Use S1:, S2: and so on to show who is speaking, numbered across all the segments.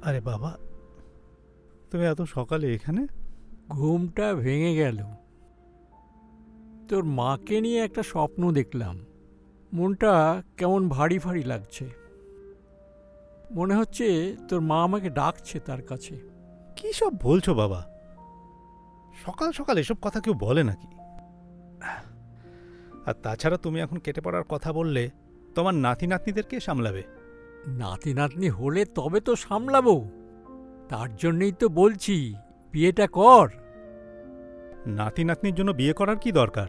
S1: আরে বাবা, তুমি এত সকালে এখানে?
S2: ঘুমটা ভেঙে গেল। তোর মাকে নিয়ে একটা স্বপ্ন দেখলাম। মনটা কেমন ভারী ভারী লাগছে। মনে হচ্ছে তোর মা আমাকে ডাকছে তার কাছে।
S1: কি সব বলছো বাবা? সকাল সকাল এসব কথা কেউ বলে নাকি? আর তাছাড়া তুমি এখন কেটে পড়ার কথা বললে তোমার নাতি নাতনিদেরকে সামলাবে।
S2: নাতি নাতনি হলে তবে তো সামলাবো। তার জন্যই তো বলছি বিয়েটা কর।
S1: নাতি নাতনির জন্য বিয়ে করার কি দরকার?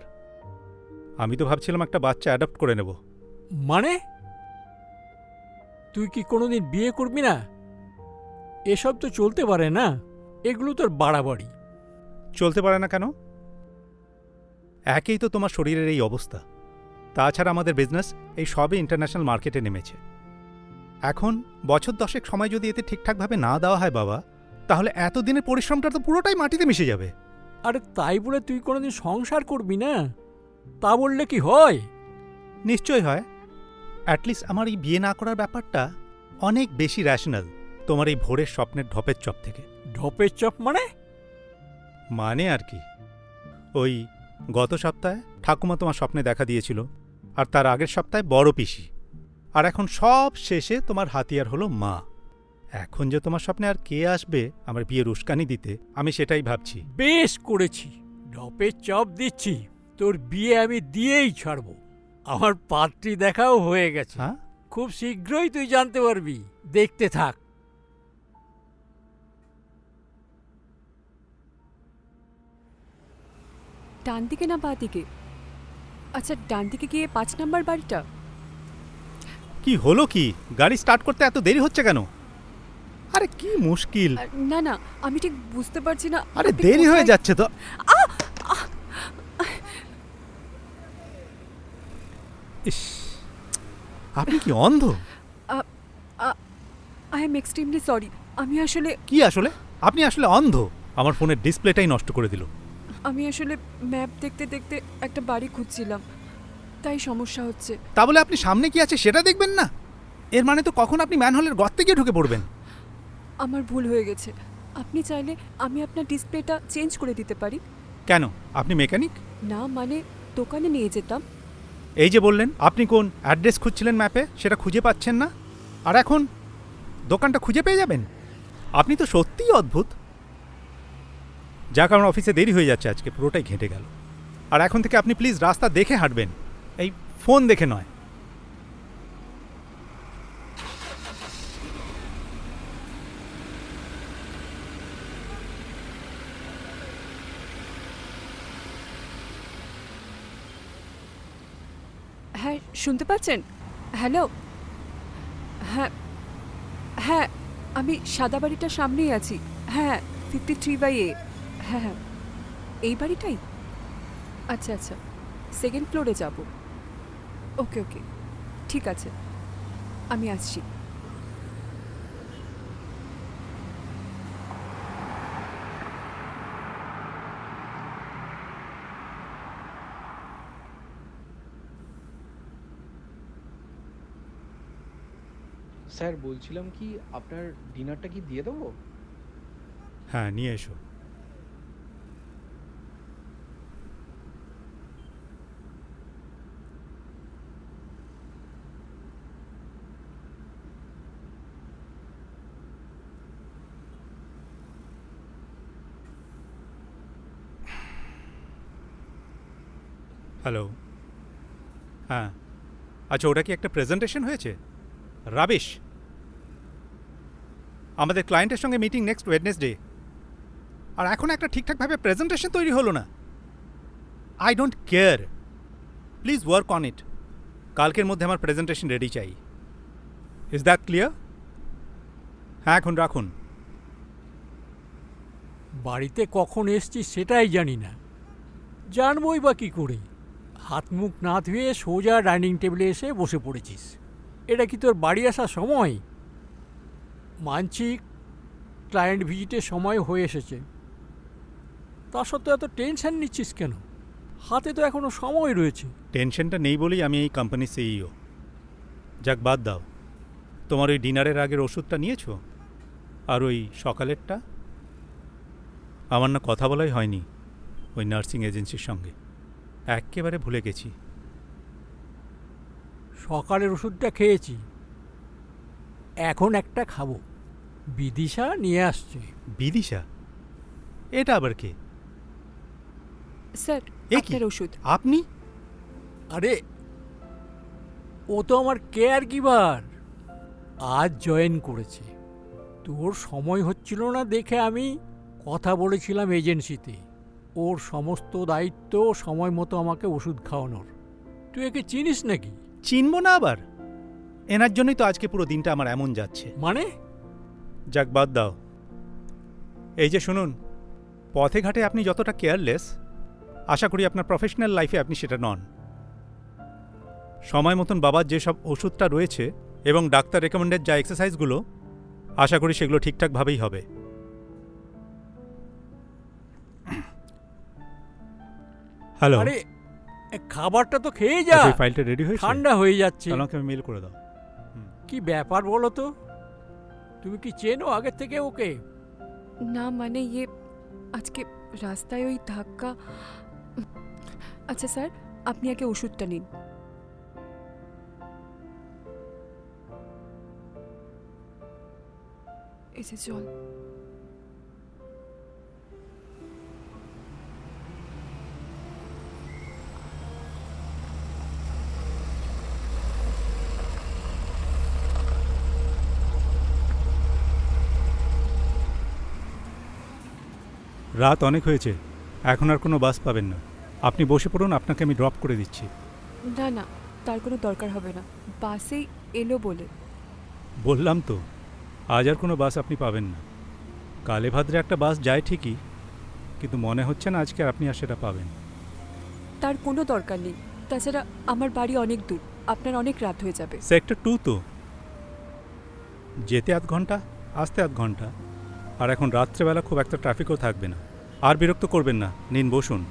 S1: আমি তো ভাবছিলাম একটা বাচ্চা অ্যাডপ্ট করে নেব।
S2: মানে তুই কি কোনোদিন বিয়ে করবি না? এসব তো চলতে পারে না। এগুলো তোর বাড়াবাড়ি।
S1: চলতে পারে না কেন? একেই তো তোমার শরীরের এই অবস্থা, তাছাড়া আমাদের বিজনেস এই সবে ইন্টারন্যাশনাল মার্কেটে নেমেছে। এখন বছর 10 সময় যদি এতে ঠিকঠাকভাবে না দেওয়া হয় বাবা, তাহলে এতদিনের পরিশ্রমটা তো পুরোটাই মাটিতে মিশে যাবে।
S2: আরে তাই বলে তুই কোনোদিন সংসার করবি না? তা বললে কি হয়?
S1: নিশ্চয় হয়। অ্যাটলিস্ট আমার এই বিয়ে না করার ব্যাপারটা অনেক বেশি র্যাশনাল তোমার এই ভোরের স্বপ্নের ঢপের চপ থেকে।
S2: ঢপের চপ মানে?
S1: মানে আর কি, ওই গত সপ্তাহে ঠাকুমা তোমার স্বপ্নে দেখা দিয়েছিল, আর তার আগের সপ্তাহে বড় পিসি, আর এখন সব শেষে তোমার হাতিয়ার হলো মা। এখন যে তোমার স্বপ্নে আর কে আসবে আমার বিয়ের উস্কানি দিতে, আমি সেটাই ভাবছি।
S2: বেশ করেছি, ঢপের চপ দিচ্ছি। তোর বিয়ে আমি দিয়েই ছাড়ব। আমার পাত্রী দেখাও হয়ে গেছে।
S1: হ্যাঁ,
S2: খুব শীঘ্রই তুই জানতে পারবি। দেখতে থাক।
S3: ডান দিকে না বাঁ দিকে? আচ্ছা, ডান দিকে গিয়ে 5 নাম্বার বাড়িটা।
S1: কি হলো কি? গাড়ি স্টার্ট করতে এত দেরি হচ্ছে কেন? আরে কি মুশকিল!
S3: না না, আমি ঠিক বুঝতে পারছি না।
S1: আরে
S3: আপনি
S1: দেরি হয়ে
S3: কোথায়-
S1: যাচ্ছে তো। ইস, আপনি কি অন্ধ?
S3: I am extremely sorry. আমি আসলে
S1: কি আসলে? আপনি আসলে অন্ধ। আমার ফোনের ডিসপ্লেটাই নষ্ট করে দিল।
S3: ম্যাপ দেখতে দেখতে একটা বাড়ি খুঁজছিলাম, তাই সমস্যা হচ্ছে।
S1: তা বলে আপনি সামনে কি আছে সেটা দেখবেন না? এর মানে তো কখন আপনি ম্যানহোলের গর্তে গিয়ে ঢুকে পড়বেন।
S3: আমার ভুল হয়ে গেছে। আপনি চাইলে আমি আপনার ডিসপ্লেটা চেঞ্জ করে দিতে পারি।
S1: কেন? আপনি মেকানিক?
S3: না মানে, দোকানে নিয়ে যেতাম।
S1: এই যে বললেন আপনি কোন অ্যাড্রেস খুঁজছিলেন ম্যাপে, সেটা খুঁজে পাচ্ছেন না, আর এখন দোকানটা খুঁজে পেয়ে যাবেন? আপনি তো সত্যিই অদ্ভুত। যাক, আমার অফিসে দেরি হয়ে যাচ্ছে আজকে, পুরোটাই ঘেঁটে গেল। আর এখন থেকে আপনি প্লিজ রাস্তা দেখে হাঁটবেন, এই ফোন দেখে নয়।
S3: হ্যাঁ, শুনতে পাচ্ছেন? হ্যালো। হ্যাঁ হ্যাঁ, আমি সাদা বাড়িটার সামনেই আছি। হ্যাঁ, 53/A। হ্যাঁ হ্যাঁ, এই বাড়িটাই। আচ্ছা আচ্ছা, সেকেন্ড ফ্লোরে যাব। ওকে ওকে, ঠিক আছে, আমি আসছি।
S4: স্যার বলছিলাম কি, আপনার ডিনারটা কি দিয়ে দেবো?
S1: হ্যাঁ, নিয়ে এসো। হ্যালো। হ্যাঁ, আচ্ছা, ওটা কি একটা প্রেজেন্টেশন হয়েছে? রাবিশ। আমাদের ক্লায়েন্টের সঙ্গে মিটিং নেক্সট ওয়েডনেসডে, আর এখন একটা ঠিকঠাকভাবে প্রেজেন্টেশন তৈরি হলো না। I don't care, please work on it. কালকের মধ্যে আমার প্রেজেন্টেশন রেডি চাই। Is that clear? হ্যাঁ, এখন রাখুন।
S2: বাড়িতে কখন এসছিস সেটাই জানি না। জানবই বা কী করে? হাত মুখ না ধুয়ে সোজা ডাইনিং টেবিলে এসে বসে পড়েছিস। এটা কি তোর বাড়ি আসার সময়? মানছি ক্লায়েন্ট ভিজিটের সময় হয়ে এসেছে, তা সত্ত্বেও এত টেনশন নিচ্ছিস কেন? হাতে তো এখনো সময় রয়েছে।
S1: টেনশনটা নেই বলেই আমি এই কোম্পানির সিইও। যাক, বাদ দাও। তোমার ওই ডিনারের আগের ওষুধটা নিয়েছো? আর ওই সকালেরটা? আমার না কথা বলাই হয়নি ওই নার্সিং এজেন্সির সঙ্গে, একেবারে ভুলে গেছি।
S2: সকালের ওষুধটা খেয়েছি, এখন একটা খাবো। বিদিশা নিয়ে আসছে।
S1: বিদিশা? এটা আবার কে?
S3: স্যার
S1: এ কি?
S3: আপনার ওষুধ।
S1: আপনি?
S2: আরে ও তো আমার কেয়ার গিভার, আজ জয়েন করেছে। তোর সময় হচ্ছিল না দেখে আমি কথা বলেছিলাম এজেন্সিতে, ওর সমস্ত দায়িত্ব সময় মতো আমাকে ওষুধ খাওয়ানোর। তুই একে চিনিস নাকি?
S1: চিনব না আবার? এনার জন্যই তো আজকে পুরো দিনটা আমার এমন যাচ্ছে।
S2: মানে?
S1: যাক, বাদ দাও। এই যে শুনুন, পথে ঘাটে আপনি যতটা কেয়ারলেস, আশা করি আপনার প্রফেশনাল লাইফে আপনি সেটা নন। সময় মতন বাবার যেসব ওষুধটা রয়েছে এবং ডাক্তার রেকমেন্ডেড যা এক্সারসাইজগুলো, আশা করি সেগুলো ঠিকঠাকভাবেই হবে। হ্যালো,
S2: আরে খাবারটা তো খেয়ে যা,
S1: আচ্ছা, এই ফাইলটা রেডি হয়েছে?
S2: ঠান্ডা হয়ে যাচ্ছে।
S1: তাহলে আমাকে মেল করে দাও।
S2: কি ব্যাপার বলো তো? তুমি কি চেনো আগের থেকে ওকে?
S3: না মানে ইয়ে, আজকে রাস্তায় ওই ধাক্কা। আচ্ছা স্যার, আপনি আগে ওষুধটা নিন। এসে চল।
S1: রাত অনেক হয়েছে, এখন আর কোনো বাস পাবেন না। আপনি বসে পড়ুন, আপনাকে আমি ড্রপ করে দিচ্ছি।
S3: না না, তার কোনো দরকার হবে না, বাসেই এলো বলে।
S1: বললাম তো, আজ আর কোনো বাস আপনি পাবেন না। কালে ভাদ্রে একটা বাস যায় ঠিকই, কিন্তু মনে হচ্ছে না আজকে আপনি আর সেটা পাবেন।
S3: তার কোনো দরকার নেই। তাছাড়া আমার বাড়ি অনেক দূর, আপনার অনেক রাত হয়ে যাবে।
S1: সেক্টর 2 তো, যেতে আধ ঘন্টা, আসতে আধ ঘন্টা। আর এখন রাত্রেবেলা খুব একটা ট্রাফিকও থাকবে না। আর বিরক্ত করবেন না, নিন বসুন,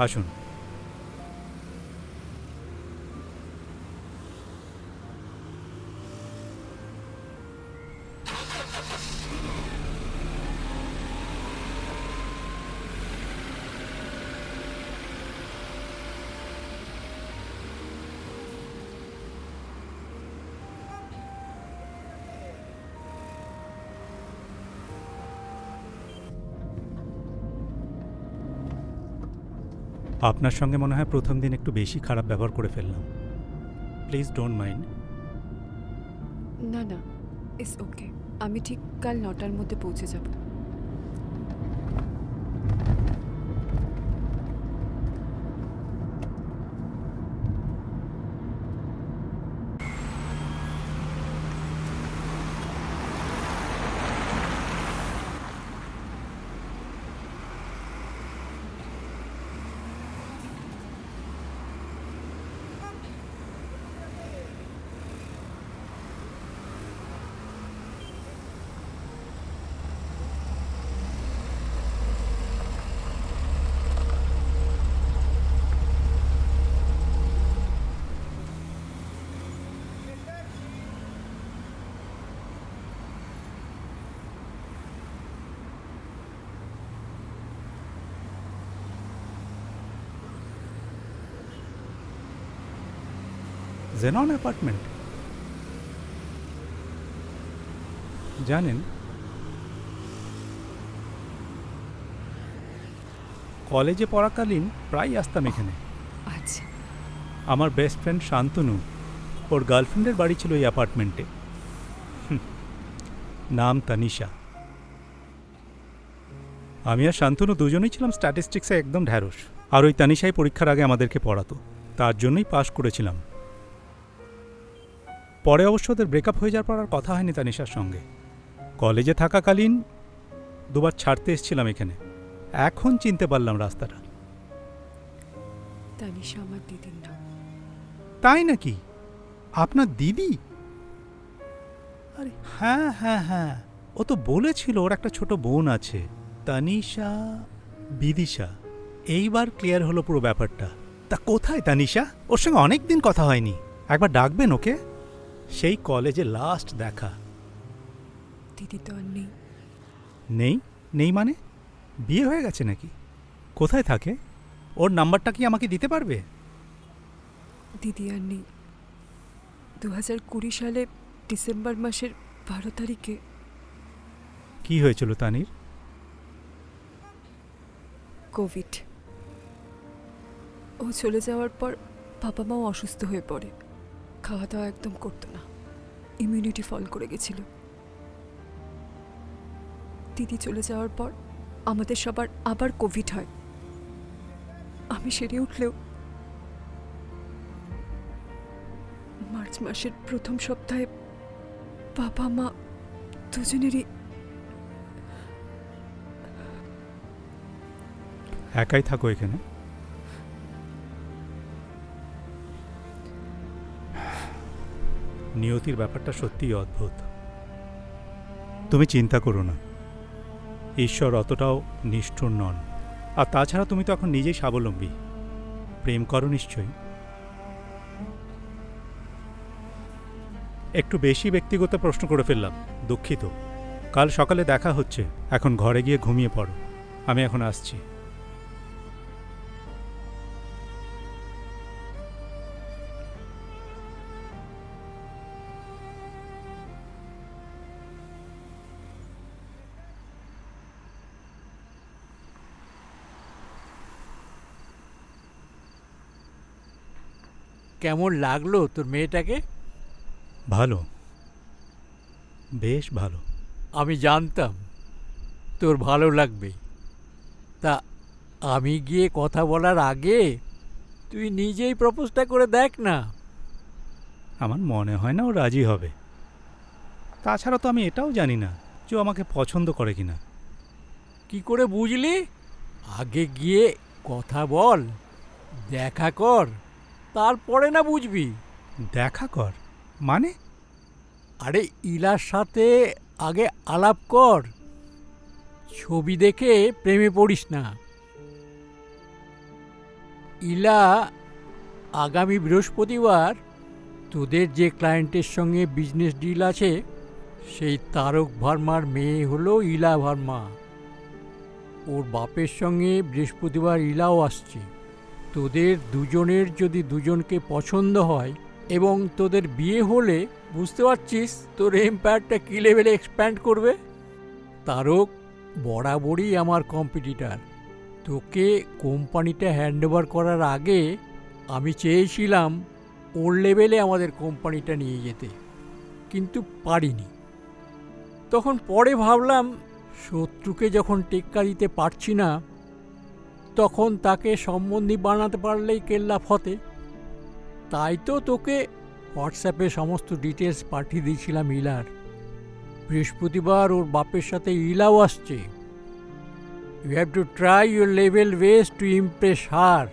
S1: আসুন। আপনার সঙ্গে মনে হয় প্রথম দিন একটু বেশি খারাপ ব্যবহার করে ফেললাম। Please don't mind.
S3: না না, ইটস ওকে। আমি ঠিক কাল 9টার মধ্যে পৌঁছে যাব।
S1: Xenon apartment. জানেন, কলেজে পড়াকালীন প্রায় আসতাম এখানে।
S3: আচ্ছা,
S1: আমার বেস্ট ফ্রেন্ড শান্তনু, ওর গার্লফ্রেন্ডের বাড়ি ছিল এই অ্যাপার্টমেন্টে। নাম তানিশা। আমি আর শান্তনু দুজনেই ছিলাম স্ট্যাটিস্টিক্সে একদম ঢ্যাঁড়স। আর ওই তানিশাই পরীক্ষার আগে আমাদেরকে পড়াতো, তার জন্যই পাশ করেছিলাম। পরে অবশ্য ওদের ব্রেকআপ হয়ে যাওয়ার পর আর কথা হয়নি তানিশার সঙ্গে। কলেজে থাকাকালীন দুবার ছাড়তে এসেছিলাম এখানে, এখন চিনতে পারলাম রাস্তাটা।
S3: তানিশা আমার দিদির নাম।
S1: তাই নাকি? আপনার দিদি? আরে হ্যাঁ হ্যাঁ হ্যাঁ, ও তো বলেছিল ওর একটা ছোট বোন আছে, তানিশা, বিদিশা। এইবার ক্লিয়ার হলো পুরো ব্যাপারটা। তা কোথায় তানিশা? ওর সঙ্গে অনেক দিন কথা হয়নি, একবার ডাকবেন ওকে। সেই কলেজে লাস্ট দেখা।
S3: দিদি তো আর নেই।
S1: নেই? নেই মানে? বিয়ে হয়ে গেছে নাকি? কোথায় থাকে? ওর নাম্বারটা কি আমাকে দিতে পারবে?
S3: দিদি আর নেই। 2020 সালে ডিসেম্বর মাসের 12 তারিখে
S1: কি হয়েছিল তানির?
S3: কোভিড। ও চলে যাওয়ার পর বাবা মাও অসুস্থ হয়ে পড়ে। খাওয়া দাওয়া একদম করতো না, ইমিউনিটি ফল করে গেছিল। দিদি চলে যাওয়ার পর আমাদের সবার আবার কোভিড হয়। আমি সেরে উঠলেও মার্চ মাসের প্রথম সপ্তাহে বাবা মা দুজনেরই
S1: একাই থাকো এখানে? নিয়তির ব্যাপারটা সত্যিই অদ্ভুত। তুমি চিন্তা করো না, ঈশ্বর অতটাও নিষ্ঠুর নন। আর তাছাড়া তুমি তো এখন নিজেই স্বাবলম্বী। প্রেম করো নিশ্চয়ই। একটু বেশি ব্যক্তিগত প্রশ্ন করে ফেললাম, দুঃখিত। কাল সকালে দেখা হচ্ছে, এখন ঘরে গিয়ে ঘুমিয়ে পড়ো। আমি এখন আসছি।
S2: কেমন লাগলো তোর মেয়েটাকে?
S1: ভালো, বেশ ভালো।
S2: আমি জানতাম তোর ভালো লাগবে। তা আমি গিয়ে কথা বলার আগে তুই নিজেই প্রপোজটা করে দেখ না।
S1: আমার মনে হয় না ও রাজি হবে। তাছাড়া তো আমি এটাও জানি না যে ও আমাকে পছন্দ করে কিনা।
S2: কি করে বুঝলি? আগে গিয়ে কথা বল, দেখা কর, তারপরে না বুঝবি।
S1: দেখা কর মানে?
S2: আরে ইলার সাথে আগে আলাপ কর, ছবি দেখে প্রেমে পড়িস না। ইলা আগামী বৃহস্পতিবার তোদের যে ক্লায়েন্টের সঙ্গে বিজনেস ডিল আছে, সেই তারক ভার্মার মেয়ে হলো ইলা ভার্মা। ওর বাপের সঙ্গে বৃহস্পতিবার ইলাও আসছে। তোদের দুজনের যদি দুজনকে পছন্দ হয় এবং তোদের বিয়ে হলে, বুঝতে পারছিস তোর এম্পায়ারটা কী লেভেলে এক্সপ্যান্ড করবে। তারক বরাবরই আমার কম্পিটিটার। তোকে কোম্পানিটা হ্যান্ডওভার করার আগে আমি চেয়েছিলাম ওর লেভেলে আমাদের কোম্পানিটা নিয়ে যেতে, কিন্তু পারিনি। তখন পরে ভাবলাম শত্রুকে যখন টেক্কা দিতে পারছি না, তখন তাকে সম্বন্ধী বানাতে পারলেই কেল্লা ফতে। তাই তো তোকে হোয়াটসঅ্যাপে সমস্ত ডিটেলস পাঠিয়ে দিয়েছিলাম ইলার। বৃহস্পতিবার ওর বাপের সাথে ইলাও আসছে। You have to try your level best to impress her.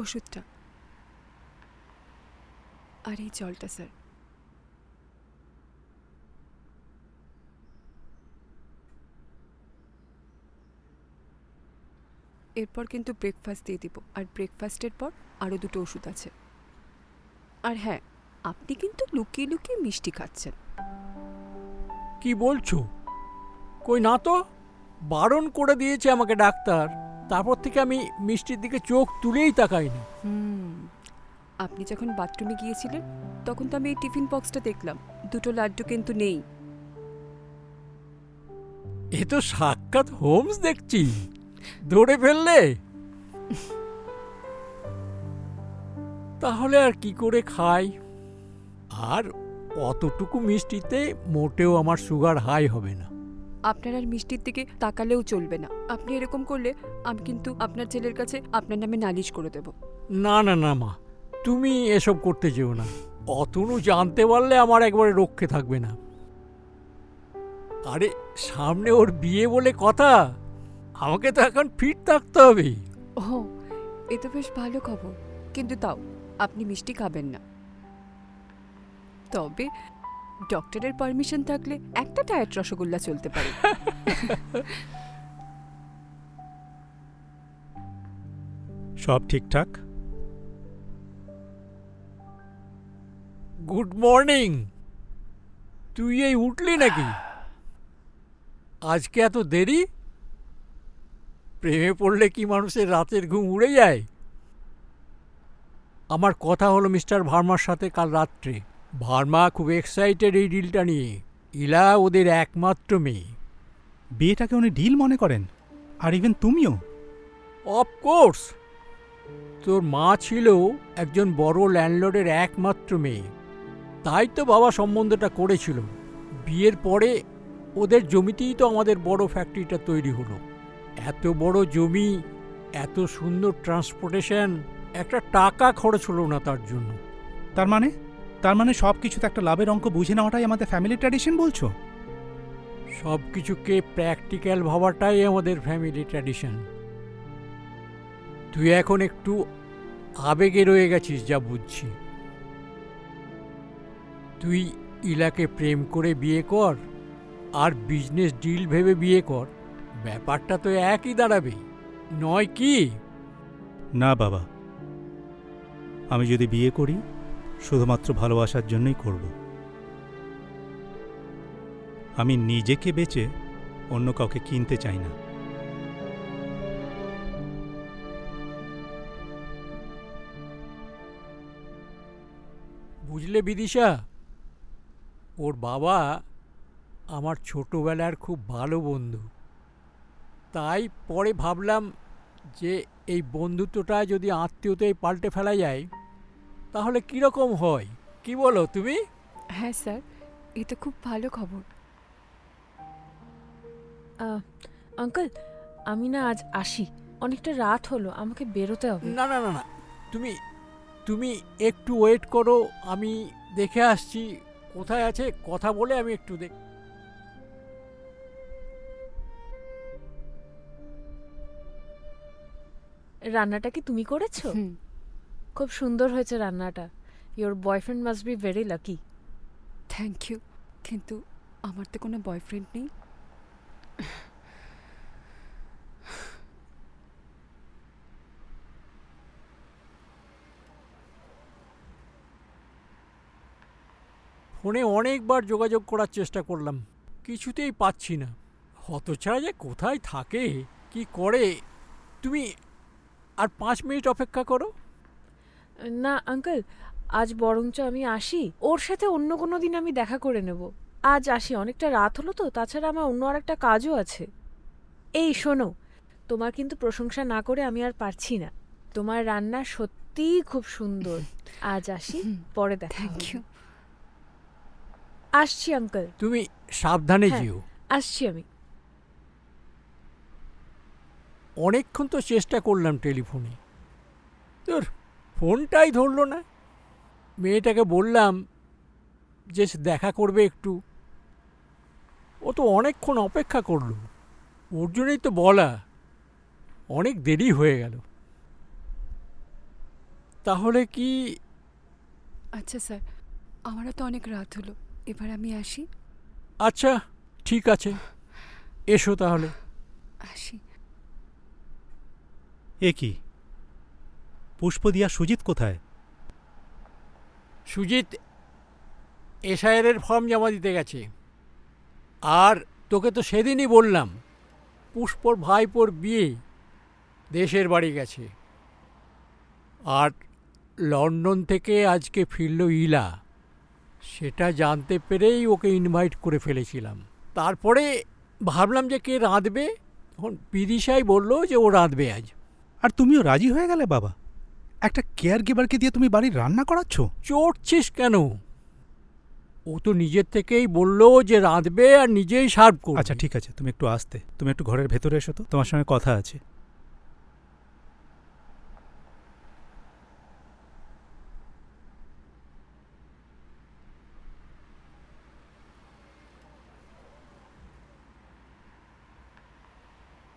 S3: ওষুধটা আর এই জলটা স্যার। এরপর কিন্তু ব্রেকফাস্ট দিয়ে দিব, আর ব্রেকফাস্টের পর আরও 2টো ওষুধ আছে। আর হ্যাঁ, আপনি কিন্তু লুকিয়ে লুকিয়ে মিষ্টি খাচ্ছেন।
S2: কি বলছো? কই না তো, বারণ করে দিয়েছে আমাকে ডাক্তার। তারপর থেকে আমি মিষ্টির দিকে চোখ তুলেই তাকাইনি।
S3: আপনি যখন বাথরুমে গিয়েছিলেন তখন তো আমি এই টিফিন বক্সটা দেখলাম, 2টো লাড্ডু কিন্তু নেই।
S2: এ তো সাক্ষাৎ হোমস দেখছি, ধরে ফেললে। তাহলে আর কি করে খাই? আর অতটুকু মিষ্টিতে মোটেও আমার সুগার হাই হবে না।
S3: আপনার আর মিষ্টির দিকে তাকালেও চলবে না। আপনি এরকম করলে আমি কিন্তু আপনার ছেলের কাছে আপনার নামে নালিশ করে দেব।
S2: না না না মা, তুমি এসব করতে যেও না। অতনু জানতে পারলে আমার একবারে রক্ষে থাকবে না। আরে সামনে ওর বিয়ে বলে কথা, আমাকে তো এখন ফিট থাকতে হবে।
S3: ও, এ তো বেশ ভালো খবর। কিন্তু তাও আপনি মিষ্টি খাবেন না। তবে ডক্টরের পারমিশন থাকলে একটা ডায়েট রসগোল্লা চলতে পারে।
S1: সব ঠিকঠাক?
S2: Good morning. তুই এই উঠলি নাকি? আজকে এত দেরি? প্রেমে পড়লে কি মানুষের রাতের ঘুম উড়ে যায়? আমার কথা হলো মিস্টার ভার্মার সাথে কাল রাত্রে। ভার্মা খুব এক্সাইটেড এই ডিলটা নিয়ে। ইলা ওদের একমাত্র মেয়ে।
S1: বিয়েটাকে উনি ডিল মনে করেন? আর ইভেন তুমিও?
S2: অফকোর্স। তোর মা ছিল একজন বড় ল্যান্ডলর্ডের একমাত্র মেয়ে, তাই তো বাবা সম্বন্ধটা করেছিল। বিয়ের পরে ওদের জমিতেই তো আমাদের বড় ফ্যাক্টরিটা তৈরি হলো। এত বড় জমি, এত সুন্দর ট্রান্সপোর্টেশন, একটা টাকা খরচ হলো না তার জন্য।
S1: তার মানে সব কিছুতে একটা লাভের অঙ্ক বুঝে নেওয়াটাই আমাদের ফ্যামিলি ট্র্যাডিশন বলছো?
S2: সব কিছুকে প্র্যাকটিক্যাল ভাবাটাই আমাদের ফ্যামিলি ট্র্যাডিশন। তুই এখন একটু আবেগে রয়ে গেছিস যা বুঝছি। তুই ইলাকে প্রেম করে বিয়ে কর আর বিজনেস ডিল ভেবে বিয়ে কর, ব্যাপারটা তো একই দাঁড়াবে, নয় কি?
S1: না বাবা, আমি যদি বিয়ে করি শুধুমাত্র ভালোবাসার জন্যই করব। আমি নিজেকে বেচে অন্য কাউকে কিনতে চাই না।
S2: বুঝলে বিদিশা, ওর বাবা আমার ছোটবেলার খুব ভালো বন্ধু। তাই পরে ভাবলাম যে এই বন্ধুত্বটা যদি আত্মীয়তায় পাল্টে ফেলা যায় তাহলে কীরকম হয়, কি বলো তুমি?
S3: হ্যাঁ স্যার, এ তো খুব ভালো খবর।
S5: আঙ্কেল, আমি না আজ আসি, অনেকটা রাত হলো, আমাকে বেরোতে হবে।
S2: না না না না, তুমি তুমি একটু ওয়েট করো, আমি দেখে আসছি কোথায় আছে, কথা বলে আমি একটু দেখ।
S5: রান্নাটা কি তুমি করেছো?
S3: হুম,
S5: খুব সুন্দর হয়েছে রান্নাটা। Your boyfriend must be very lucky.
S3: Thank you, কিন্তু আমার তো কোনো বয়ফ্রেন্ড নেই।
S2: ফোনে অনেকবার যোগাযোগ করার চেষ্টা করলাম, কিছুতেই পাচ্ছি না। হতছাড়া যে কোথায় থাকে, কি করে। তুমি আর 5 মিনিট অপেক্ষা করো।
S5: না আঙ্কেল, আজ বরঞ্চ আমি আসি, ওর সাথে অন্য কোনো দিন আমি দেখা করে নেব। আজ আসি, অনেকটা রাত হলো তো, তাছাড়া আমার অন্য আরেকটা কাজও আছে। এই শোনো, তোমার কিন্তু প্রশংসা না করে আমি আর পারছি না। তোমার রান্না সত্যিই খুব সুন্দর। আজ আসি, পরে দেখা
S3: থ্যাংক
S5: হবে।
S3: ইউ।
S5: আসছি আঙ্কেল,
S2: তুমি সাবধানে
S5: হ্যাঁ।
S2: যেও।
S5: আসছি আমি।
S2: অনেকক্ষণ তো চেষ্টা করলাম টেলিফোনে, তোর ফোনটাই ধরলো না। মেয়েটাকে বললাম যে দেখা করবে একটু, ও তো অনেকক্ষণ অপেক্ষা করলো। ওর জন্যই তো বলা, অনেক দেরি হয়ে গেল। তাহলে কি?
S3: আচ্ছা স্যার, আমারও তো অনেক রাত হলো, এবার আমি আসি।
S2: আচ্ছা ঠিক আছে, এসো তাহলে।
S3: আসি।
S1: এ কি, পুষ্পদিয়া সুজিত কোথায়?
S2: সুজিত এসআইআরের ফর্ম জমা দিতে গেছে। আর তোকে তো সেদিনই বললাম, পুষ্পর ভাইপোর বিয়ে, দেশের বাড়ি গেছে। আর লন্ডন থেকে আজকে ফিরল ইলা, সেটা জানতে পেরেই ওকে ইনভাইট করে ফেলেছিলাম। তারপরে ভাবলাম যে কে রাঁধবে, তখন বিদিশাই বলল যে ও রাঁধবে আজ।
S1: আর তুমিও রাজি হয়ে গেলে বাবা? একটা কেয়ার গিভারকে দিয়ে তুমি বাড়ির রান্না করাচ্ছ?
S2: চড়ছিস কেন? ও তো নিজের থেকেই বলল যে রাঁধবে আর নিজেই সার্ভ করবে।
S1: আচ্ছা ঠিক আছে, তুমি একটু আসতে, তুমি একটু ঘরের ভেতরে এসো তো, তোমার সঙ্গে কথা আছে।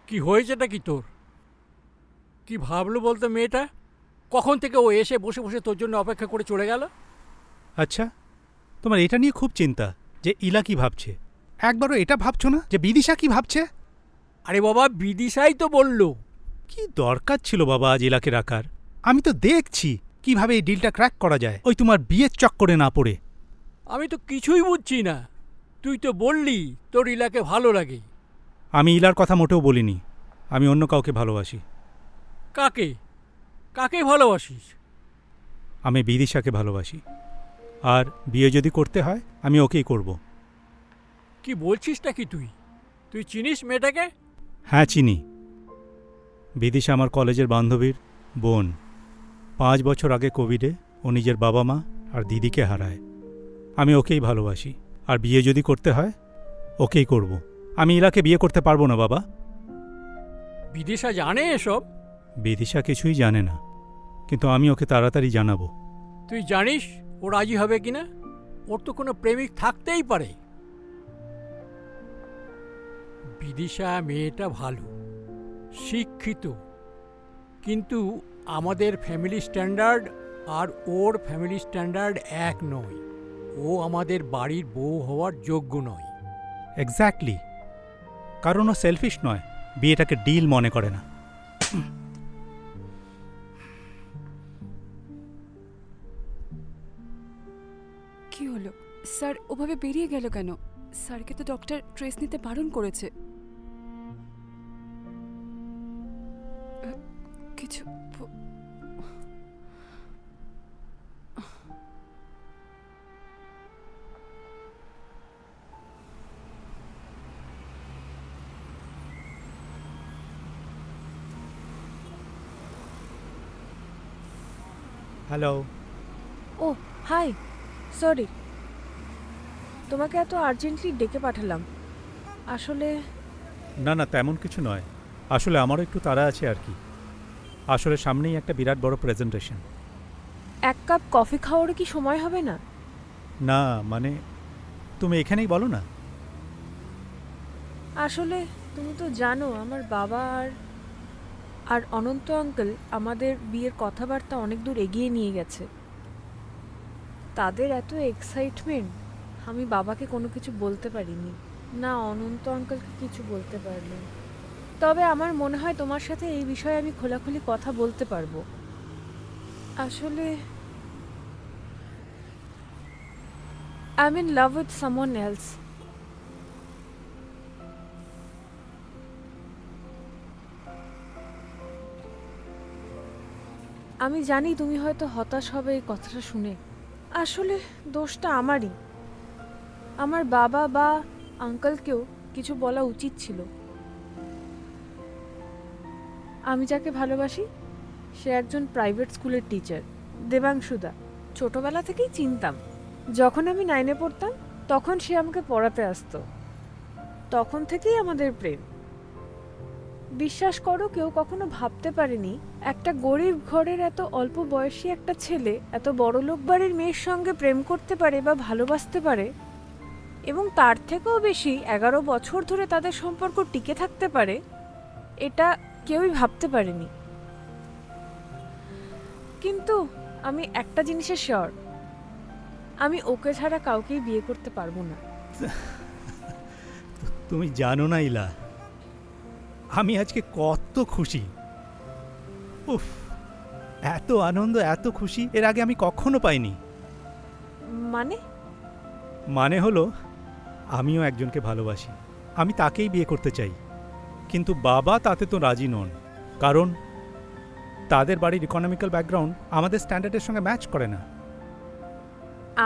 S2: কি হয়েছেটা কি তোর? কি ভাবলো বলতো মেয়েটা? কখন থেকে ও এসে বসে বসে তোর জন্য অপেক্ষা করে চলে গেল?
S1: আচ্ছা, তোমার এটা নিয়ে খুব চিন্তা যে ইলা কি ভাবছে। একবারও এটা ভাবছো না যে বিদিশা কি ভাবছে?
S2: আরে বাবা, বিদিশাই তো বলল
S1: কি দরকার ছিল বাবা আজ ইলাকে রাখার? আমি তো দেখছি কিভাবে এই ডিলটা ক্র্যাক করা যায়, ওই তোমার বিয়ের চক্করে না পড়ে।
S2: আমি তো কিছুই বুঝছি না। তুই তো বললি তোর ইলাকে ভালো লাগে।
S1: আমি ইলার কথা মোটেও বলিনি, আমি অন্য কাউকে ভালোবাসি।
S2: কাকে? কাকে ভালোবাসিস?
S1: আমি বিদিশাকে ভালোবাসি, আর বিয়ে যদি করতে হয় আমি ওকেই করব।
S2: কি বলছিসটা কি তুই? তুই চিনিস মেয়েটাকে?
S1: হ্যাঁ চিনি। বিদিশা আমার কলেজের বান্ধবীর বোন। 5 বছর আগে কোভিডে ও নিজের বাবা মা আর দিদিকে হারায়। আমি ওকেই ভালোবাসি, আর বিয়ে যদি করতে হয় ওকেই করব। আমি ইলাকে বিয়ে করতে পারবো না বাবা।
S2: বিদিশা জানে এসব?
S1: বিদিশা কিছুই জানে না, কিন্তু আমি ওকে তাড়াতাড়ি জানাবো।
S2: তুই জানিস ও রাজি হবে কিনা? ওর তো কোনো প্রেমিক থাকতেই পারে। বিদিশা মেয়েটা ভালো, শিক্ষিত, কিন্তু আমাদের ফ্যামিলি স্ট্যান্ডার্ড আর ওর ফ্যামিলি স্ট্যান্ডার্ড এক নয়। ও আমাদের বাড়ির বউ হওয়ার যোগ্য নয়।
S1: এক্স্যাক্টলি, কারণ ও সেলফিশ নয়, বিয়েটাকে ডিল মনে করে না।
S3: কি হলো স্যার? ওভাবে বেরিয়ে গেল কেন? স্যারকে তো ডক্টর ট্রেস নিতে বারণ করেছে। কিছু
S1: হ্যালো।
S5: ও হাই, সরি, তোমাকে এত আর্জেন্টলি ডেকে পাঠালাম। আসলে
S1: না না, তেমন কিছু নয়। আসলে আমারও একটু তাড়া আছে আর কি। আসলে সামনেই একটা বিরাট বড় প্রেজেন্টেশন।
S5: 1 কাপ কফি খাওয়ারও কি সময় হবে না?
S1: না মানে, তুমি এখানেই বলো না।
S5: আসলে তুমি তো জানো আমার বাবা আর অনন্ত আঙ্কেল আমাদের বিয়ের কথাবার্তা অনেক দূর এগিয়ে নিয়ে গেছে। তাদের এত এক্সাইটমেন্ট, আমি বাবাকে কোনো কিছু বলতে পারিনি, না অনন্ত আঙ্কেলকে কিছু বলতে পারলাম। তবে আমার মনে হয় তোমার সাথে এই বিষয়ে আমি খোলাখুলি কথা বলতে পারবো। আসলে I am in love with someone else. আমি জানি তুমি হয়তো হতাশ হবে এই কথাটা শুনে। আসলে দোষটা আমারই। আমার বাবা বা আঙ্কেলকেও কিছু বলা উচিত ছিল। আমি যাকে ভালোবাসি সে একজন প্রাইভেট স্কুলের টিচার, দেবাংশুদা। ছোটবেলা থেকেই চিনতাম। যখন আমি 9-এ পড়তাম তখন সে আমাকে পড়াতে আসতো। তখন থেকেই আমাদের প্রেম। বিশ্বাস করো, কেউ কখনো ভাবতে পারেনি একটা গরিব ঘরের এত অল্প বয়সী একটা ছেলে এত বড়লোক বাড়ির মেয়ের সঙ্গে প্রেম করতে পারে বা ভালোবাসতে পারে, এবং তার থেকেও বেশি 11 বছর ধরে তাদের সম্পর্ক টিকে থাকতে পারে। এটা কেউই ভাবতে পারেনি। কিন্তু আমি একটা জিনিসে শিওর, আমি ওকে ছাড়া কাউকেই বিয়ে করতে পারবো না।
S1: তুমি জানো না ইলা, আমি আজকে কত খুশি। উফ, এত আনন্দ, এত খুশি এর আগে আমি কখনো পাইনি।
S5: মানে
S1: মানে হলো, আমিও একজনকে ভালোবাসি, আমি তাকেই বিয়ে করতে চাই। কিন্তু বাবা তাতে তো রাজি নন, কারণ তাদের বাড়ির ইকোনমিক্যাল ব্যাকগ্রাউন্ড আমাদের স্ট্যান্ডার্ডের সঙ্গে ম্যাচ করে না।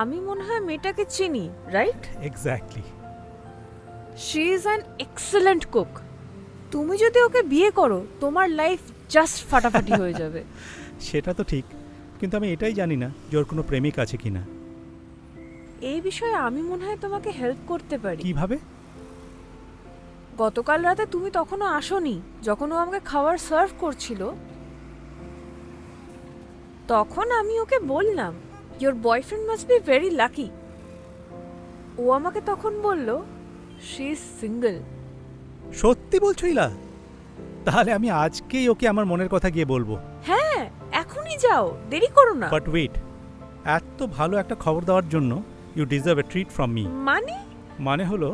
S5: আমি মনে হয় মেয়েটাকে চিনি, right?
S1: Exactly.
S5: She is an excellent cook. তুমি যদি ওকে বিয়ে করো তোমার লাইফ জাস্ট ফাটাফাটি হয়ে যাবে।
S1: সেটা তো ঠিক, কিন্তু আমি এটাই জানি না যে ওর কোনো প্রেমিক আছে কিনা।
S5: এই বিষয়ে আমি মনে হয় তোমাকে হেল্প করতে পারি।
S1: কিভাবে?
S5: গতকাল রাতে তুমি তখনও আসোনি, যখন ও আমাকে খাবার সার্ভ করছিল। তখন আমি ওকে বললাম your boyfriend must be very lucky. ও আমাকে তখন বলল শি ইজ সিঙ্গেল।
S1: সত্যি বলছো ইলা? তাহলে আমি আজকেই ওকে আমার মনের কথা গিয়ে বলবো।
S5: হ্যাঁ, এখনই যাও, দেরি করো না।
S1: বাট ওয়েট, এত ভালো একটা খবর দেওয়ার জন্য you deserve a treat from me. মানে হলো,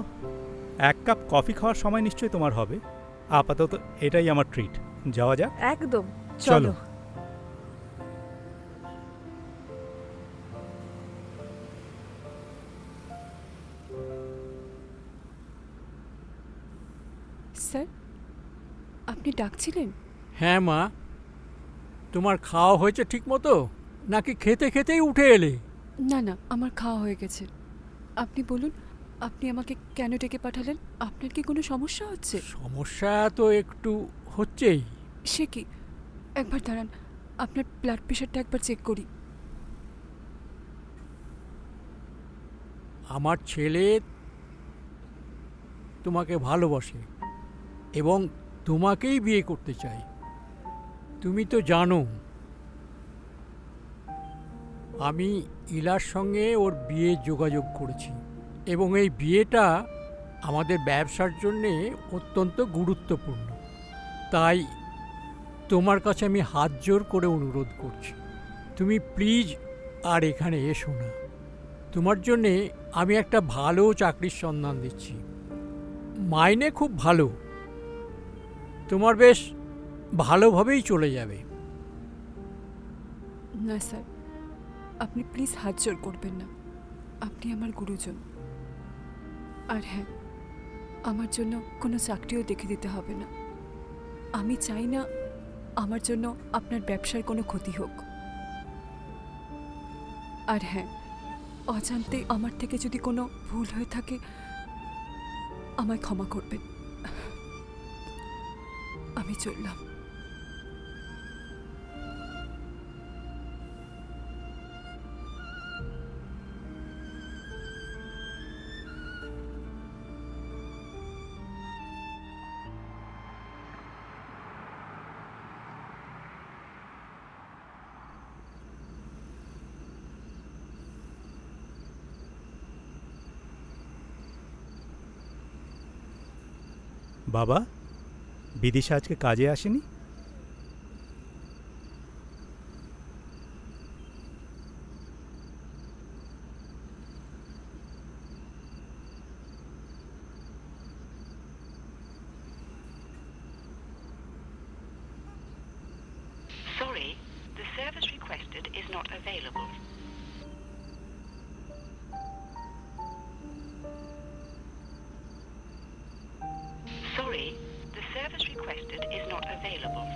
S1: 1 কাপ কফি খাওয়ার সময় নিশ্চয়ই তোমার হবে। আপাতত এটাই আমার ট্রিট। যাওয়া যাক।
S5: একদম।
S1: চলো।
S5: চলো।
S3: স্যার, আপনি ডাকছিলেন?
S2: হ্যাঁ মা, তোমার খাওয়া হয়েছে ঠিক মতো, নাকি খেতে খেতেই উঠে এলে?
S3: না না, আমার খাওয়া হয়ে গেছে। আপনি বলুন, আপনি আমাকে কেন ডেকে পাঠালেন? আপনার কি কোনো সমস্যা হচ্ছে?
S2: সমস্যা তো একটু হচ্ছেই।
S3: সে কি? একবার দাঁড়ান, আপনার ব্লাড প্রেশারটা একবার চেক করি।
S2: আমার ছেলে তোমাকে ভালোবাসে এবং তোমাকেই বিয়ে করতে চাই। তুমি তো জানো আমি ইলার সঙ্গে ওর বিয়ে যোগাযোগ করেছি এবং এই বিয়েটা আমাদের ব্যবসার জন্যে অত্যন্ত গুরুত্বপূর্ণ। তাই তোমার কাছে আমি হাত জোর করে অনুরোধ করছি, তুমি প্লিজ আর এখানে এসো না। তোমার জন্যে আমি একটা ভালো চাকরির সন্ধান দিচ্ছি, মাইনে খুব ভালো, তোমার বেশ ভালোভাবেই চলে যাবে।
S3: না স্যার, আপনি প্লিজ হাত জোর করবেন না। আপনি আমার গুরুজন। আর হ্যাঁ, আমার জন্য কোনো চাকরিও দেখে দিতে হবে না। আমি চাই না আমার জন্য আপনার ব্যবসার কোনো ক্ষতি হোক। আর হ্যাঁ, অজান্তে আমার থেকে যদি কোনো ভুল হয়ে থাকে আমায় ক্ষমা করবেন। আমি চললাম।
S1: বাবা, বিদিশা আজকে কাজে আসেনি?
S6: Sorry, the service requested is not available. Sorry, the service requested is not available.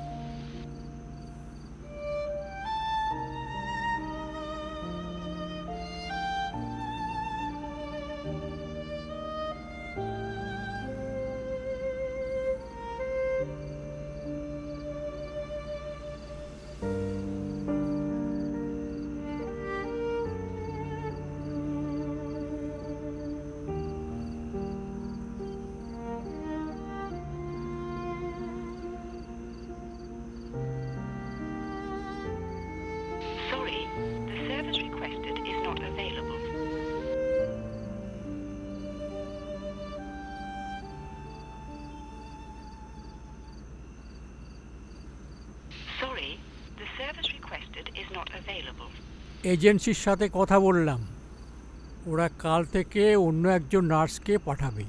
S6: Sorry, the service requested is not available. Sorry, the service requested is not available.
S2: এজেন্সির সাথে কথা বললাম, ওরা কাল থেকে অন্য একজন নার্সকে পাঠাবে।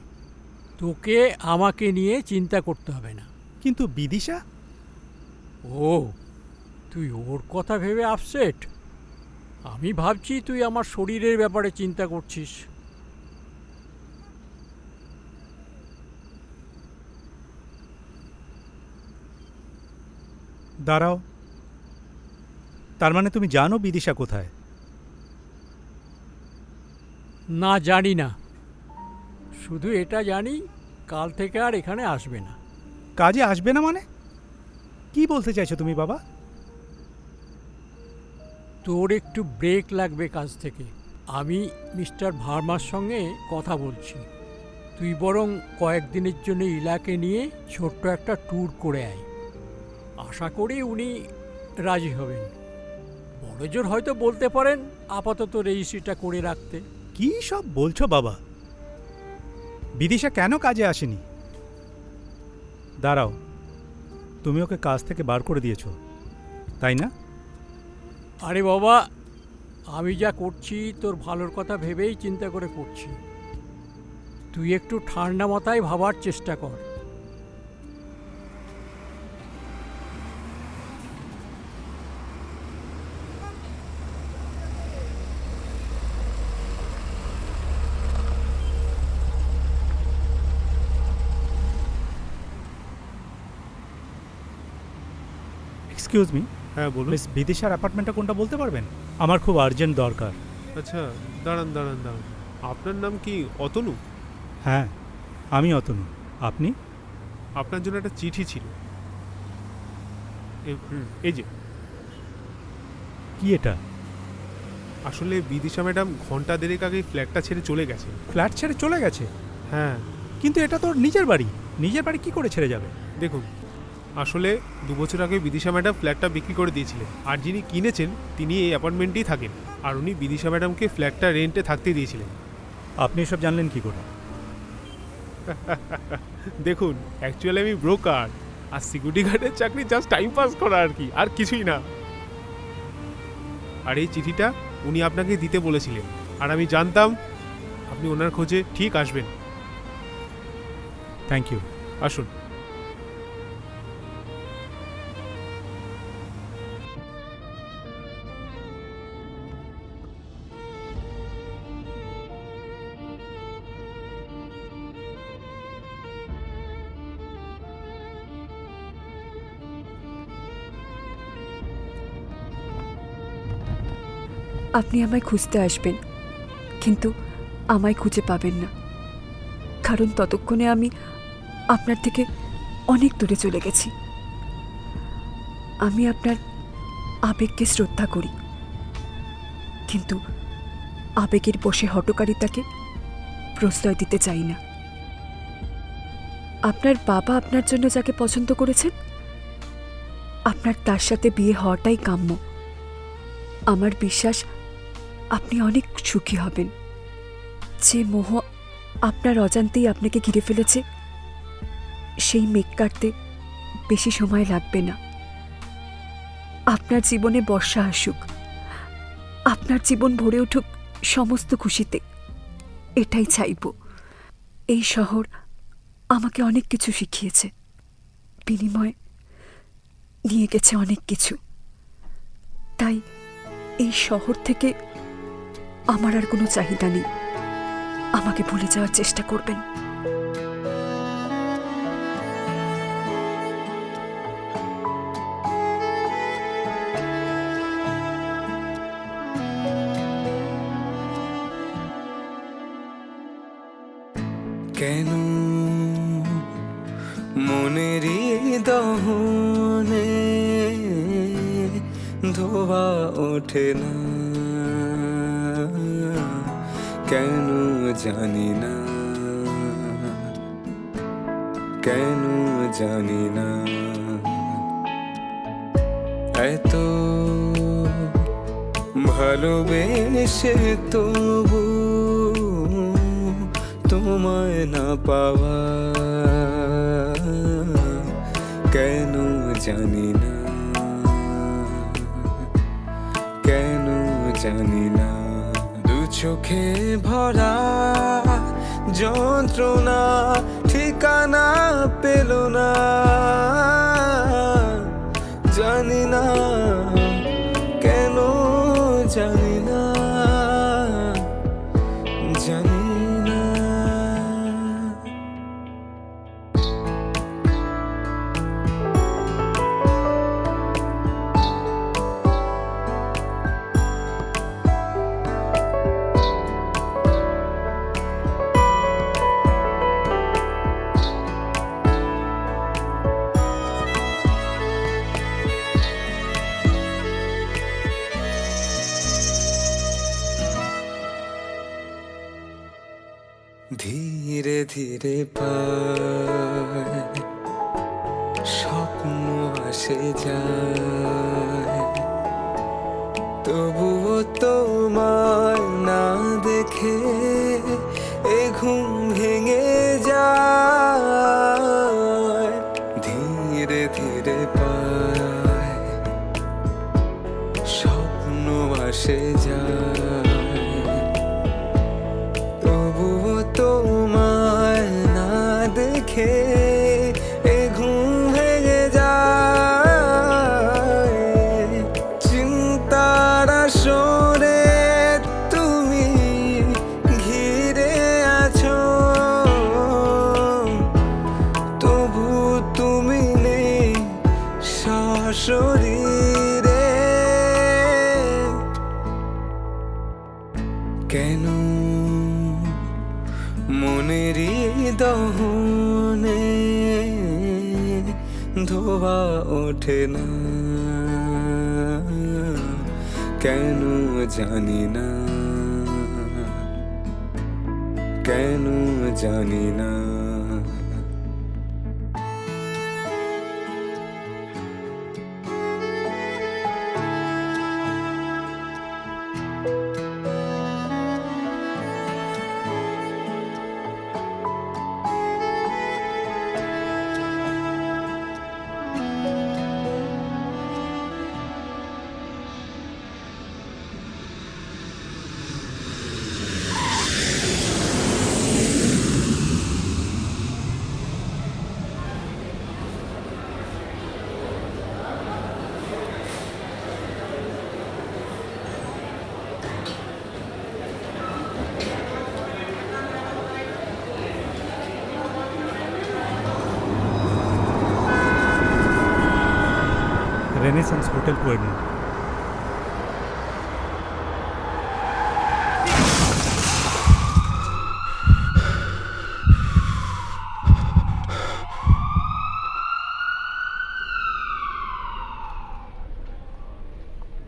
S2: তোকে আমাকে নিয়ে চিন্তা করতে হবে না।
S1: কিন্তু বিদিশা?
S2: ও, তুই ওর কথা ভেবে আপসেট? আমি ভাবছি তুই আমার শরীরের ব্যাপারে চিন্তা করছিস।
S1: দাঁড়াও, তার মানে তুমি জানো বিদিশা কোথায়?
S2: না, জানি না, শুধু এটা জানি কাল থেকে আর এখানে আসবে না।
S1: কাজে আসবে না মানে? কি বলতে চাইছো তুমি বাবা?
S2: তোর একটু ব্রেক লাগবে কাজ থেকে। আমি মিস্টার ভার্মার সঙ্গে কথা বলছি, তুই বরং কয়েকদিনের জন্য ইলাকে নিয়ে ছোট্ট একটা ট্যুর করে আয়। আশা করি উনি রাজি হবেন। বড়জোর হয়তো বলতে পারেন আপাতত রেজিস্ট্রিটা করে রাখতে।
S1: কি সব বলছো বাবা? বিদিশা কেন কাজে আসেনি? দাঁড়াও, তুমি ওকে কাজ থেকে বার করে দিয়েছো, তাই না?
S2: আরে বাবা, আমি যা করছি তোর ভালোর কথা ভেবেই চিন্তা করে করছি। তুই একটু ঠান্ডা মাথায় ভাবার চেষ্টা কর।
S1: এক্সকিউজ মি,
S7: হ্যাঁ বলুন।
S1: মিস বিদিশার অ্যাপার্টমেন্টটা কোনটা বলতে পারবেন? আমার খুব আর্জেন্ট দরকার।
S7: আচ্ছা দাঁড়ান দাঁড়ান দাঁড়ান, আপনার নাম কি অতনু?
S1: হ্যাঁ, আমি অতনু। আপনি?
S7: আপনার জন্য একটা চিঠি ছিল। এই যে,
S1: কি এটা?
S7: আসলে বিদিশা ম্যাডাম ঘন্টা দেড়েক আগে ফ্ল্যাটটা ছেড়ে চলে গেছে।
S1: ফ্ল্যাট ছেড়ে চলে গেছে?
S7: হ্যাঁ
S1: কিন্তু এটা তোর নিজের বাড়ি। নিজের বাড়ি কি করে ছেড়ে যাবে?
S7: দেখুন, আসলে 2 বছর আগে বিদিশা ম্যাডাম ফ্ল্যাটটা বিক্রি করে দিয়েছিলেন, আর যিনি কিনেছেন তিনি এই অ্যাপার্টমেন্টেই থাকেন, আর উনি বিদিশা ম্যাডামকে ফ্ল্যাটটা রেন্টে থাকতে দিয়েছিলেন।
S1: আপনি এসব জানলেন কি করে?
S7: দেখুন, অ্যাকচুয়ালি আমি ব্রোকার, আর সিকিউরিটি গার্ডের চাকরি জাস্ট টাইম পাস করা আর কি, আর কিছুই না। আর এই চিঠিটা উনি আপনাকে দিতে বলেছিলেন, আর আমি জানতাম আপনি ওনার খোঁজে ঠিক আসবেন।
S1: Thank you.
S7: আসুন।
S3: আপনি আমায় খুঁজতে আসবেন, কিন্তু আমায় খুঁজে পাবেন না, কারণ ততক্ষণে আমি আপনার থেকে অনেক দূরে চলে গেছি। আমি আপনার আবেগকে শ্রদ্ধা করি, কিন্তু আবেগের বশে হঠকারিতাকে প্রশ্রয় দিতে চাই না। আপনার বাবা আপনার জন্য যাকে পছন্দ করেছেন, আপনার তার সাথে বিয়ে হওয়াটাই কাম্য। আমার বিশ্বাস আপনি অনেক সুখী হবেন। যে মোহ আপনার অজান্তেই আপনাকে ঘিরে ফেলেছে, সেই মেঘ কাটতে বেশি সময় লাগবে না। আপনার জীবনে বর্ষা আসুক, আপনার জীবন ভরে উঠুক সমস্ত খুশিতে, এটাই চাইব। এই শহর আমাকে অনেক কিছু শিখিয়েছে, বিনিময়ে নিয়ে গেছে অনেক কিছু। তাই এই শহর থেকে আমার আর কোনো চাহিদা নেই। আমাকে ভুলে যাওয়ার চেষ্টা করবেন।
S8: কেন মনেরই দহনে ধোয়া ওঠে না, কেন জানি না, কেন জানি না। এত ভালোবেসে তবু তোমায় না পাওয়া, কেন জানি না, কেন জানি না। দু চোখে ভরা যন্ত্রণা ঠিকানা পেল না, জানি না, কেন জানি না, জানি না। ধীরে ধীরে পায় স্বপ্ন আসে যায়, তবুও তোমায় না দেখে এ ঘুম ভেঙে যায়। ধীরে ধীরে পায় স্বপ্ন আসে যায়, তবুও তোমায় না দেখে এ ঘুম ভেঙে যায়। চিন্তার আসরে তুমি ঘিরে আছো, তবু তুমি নেই সশরীরে। মনেরই দহনে ধোয়া ওঠে না, কেন জানি না, কেন জানি না।
S1: Renaissance hotel পুয়ের্নো।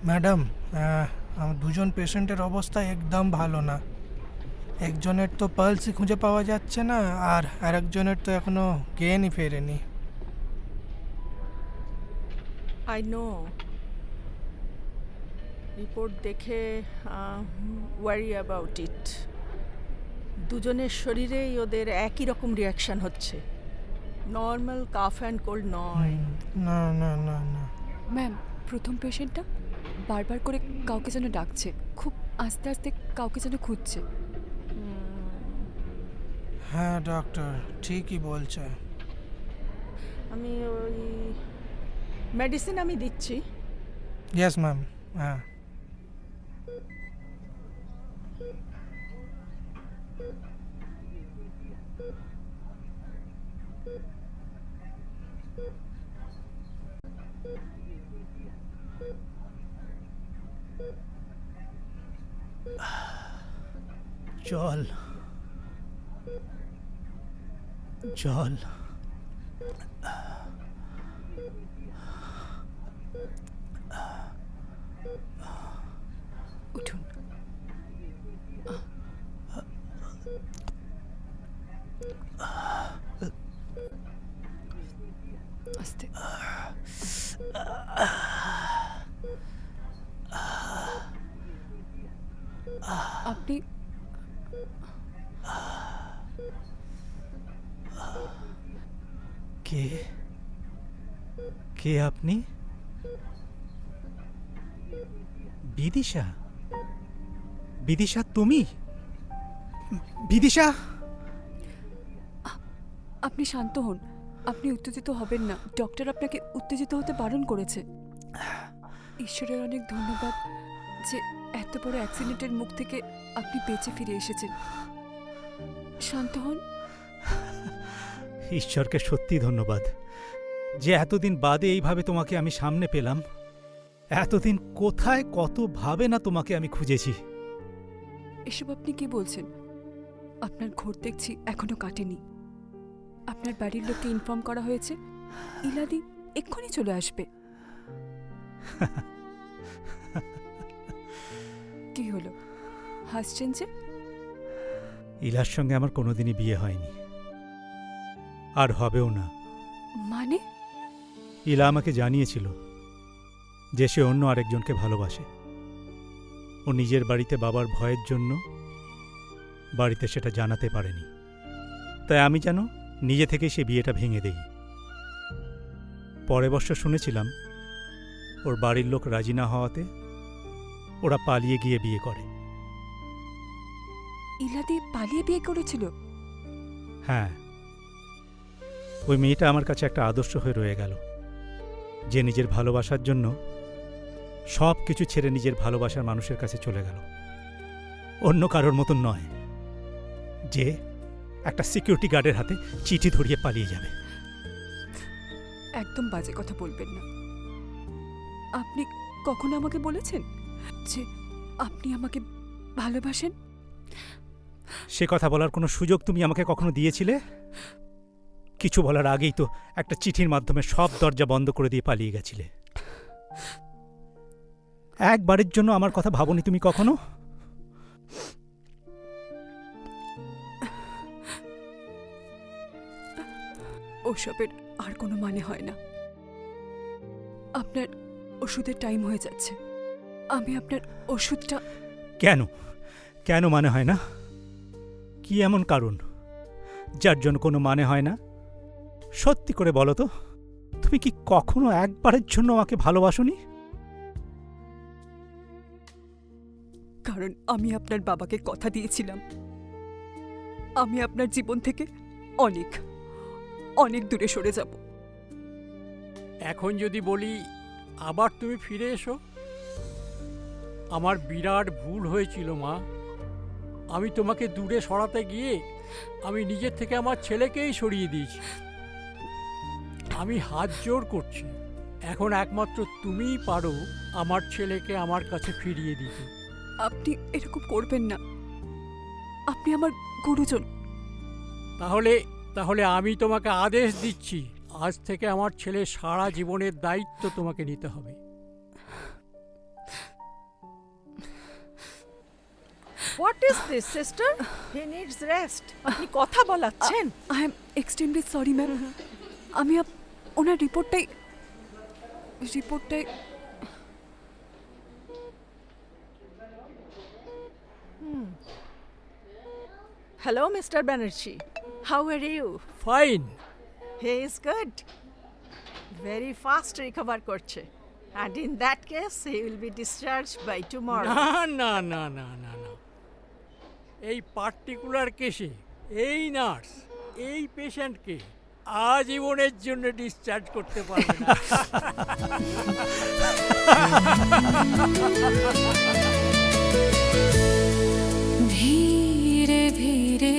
S9: ম্যাডাম, আমার দুজন পেশেন্টের অবস্থা একদম ভালো না। একজনের তো পালসই খুঁজে পাওয়া যাচ্ছে না, আর আরেকজনের তো এখনো জ্ঞানই ফেরেনি।
S10: আই নো, রিপোর্ট দেখে ওয়ারি অ্যাবাউট ইট। দুজনের শরীরেই ওদের একই রকম রিয়াকশন হচ্ছে, নর্মাল কাফ অ্যান্ড কোল্ড নয়।
S9: না না না না।
S3: ম্যাম, প্রথম পেশেন্টটা বারবার করে কাউকে যেন ডাকছে, খুব আস্তে আস্তে কাউকে যেন খুঁজছে।
S9: হ্যাঁ ডক্টর, ঠিকই বলছে।
S10: আমি ওই মেডিসিন আমি দিচ্ছি।
S9: Yes ma'am. হ্যাঁ।
S1: জল, জল।
S3: উঠুন। আস্তে। আপনি
S1: কে? কে আপনি? বিদিশা? বিদিশা তুমি? বিদিশা?
S3: আপনি শান্ত হন, আপনি উত্তেজিত হবেন না। ডক্টর আপনাকে উত্তেজিত হতে বারণ করেছে। ঈশ্বরের অনেক ধন্যবাদ যে এত বড় অ্যাক্সিডেন্টের মুখ থেকে আপনি বেঁচে ফিরে এসেছেন। শান্ত হন।
S1: ঈশ্বরকে সত্যি ধন্যবাদ যে এতদিন বাদে এইভাবে তোমাকে আমি সামনে পেলাম। এতদিন কোথায় কতভাবে না তোমাকে আমি খুঁজেছি।
S3: এসব আপনি কি বলছেন? আপনার ঘোর দেখছি এখনো কাটেনি। আপনার বাড়ির লোককে ইনফর্ম করা হয়েছে, ইলাদি এক্ষুনি চলে আসবে। কি হলো, হাসছেন যে?
S1: ইলার সঙ্গে আমার কোনোদিনই বিয়ে হয়নি, আর হবেও না।
S3: মানে?
S1: ইলা আমাকে জানিয়েছিল যে সে অন্য আরেকজনকে ভালোবাসে। ও নিজের বাড়িতে বাবার ভয়ের জন্য বাড়িতে সেটা জানাতে পারেনি, তাই আমি যেন নিজে থেকে সে বিয়েটা ভেঙে দেই। পরের বছর শুনেছিলাম ওর বাড়ির লোক রাজি না হওয়াতে ওরা পালিয়ে গিয়ে বিয়ে করে।
S3: ইলাদি পালিয়ে বিয়ে করেছিল?
S1: হ্যাঁ, ওই মেয়েটা আমার কাছে একটা আদর্শ হয়ে রয়ে গেল, যে নিজের ভালোবাসার জন্য সব কিছু ছেড়ে নিজের ভালোবাসার মানুষের কাছে চলে গেল। অন্য কারোর মতন নয় যে একটা সিকিউরিটি গার্ডের হাতে চিঠি ধরিয়ে পালিয়ে যাবে।
S3: একদম বাজে কথা বলবেন না। আপনি কখনো আমাকে বলেছেন যে আপনি আমাকে ভালোবাসেন?
S1: সে কথা বলার কোনো সুযোগ তুমি আমাকে কখনো দিয়েছিলে? কিছু বলার আগেই তো একটা চিঠির মাধ্যমে সব দরজা বন্ধ করে দিয়ে পালিয়ে গেছিলে। একবারের জন্য আমার কথা ভাবনি তুমি কখনো?
S3: ওসবের আর কোনো মানে হয় না। আপনার ওষুধের টাইম হয়ে যাচ্ছে। আমি আপনার ওষুধটা...
S1: কেন কেন মানে হয় না? কি এমন কারণ যার জন্য কোনো মানে হয় না? সত্যি করে বলো তো, তুমি কি কখনো একবারের জন্য আমাকে ভালোবাসোনি?
S3: কারণ আমি আপনার বাবাকে কথা দিয়েছিলাম আমি আপনার জীবন থেকে অনেক অনেক দূরে সরে যাব।
S2: এখন যদি বলি আবার তুমি ফিরে এসো, আমার বিরাট ভুল হয়েছিল মা। আমি তোমাকে দূরে সরাতে গিয়ে আমি নিজের থেকে আমার ছেলেকেই সরিয়ে দিয়েছি। আমি হাত জোড় করছি, এখন একমাত্র তুমিই পারো আমার ছেলেকে আমার কাছে ফিরিয়ে দিতে।
S3: আপনি এরকম করবেন না, আপনি আমার গুরুজন।
S2: তাহলে তাহলে আমি তোমাকে আদেশ দিচ্ছি, আজ থেকে আমার ছেলে সারা জীবনের দায়িত্ব তোমাকে নিতে হবে।
S10: What is this sister? He needs rest. আপনি কথা বলাচ্ছেন?
S3: I am extremely sorry ma'am. আমি ওনার রিপোর্টটাই
S10: hello mister Banerjee, how are you?
S2: Fine.
S10: He is good, very fast recover করছে, and in that case he will be discharged by tomorrow.
S2: না না না না না না, এই পার্টিকুলার কেসে এই নার্স এই পেশেন্টকে আজীবনের জন্য ডিসচার্জ করতে পারবে না।
S3: ধীরে ধীরে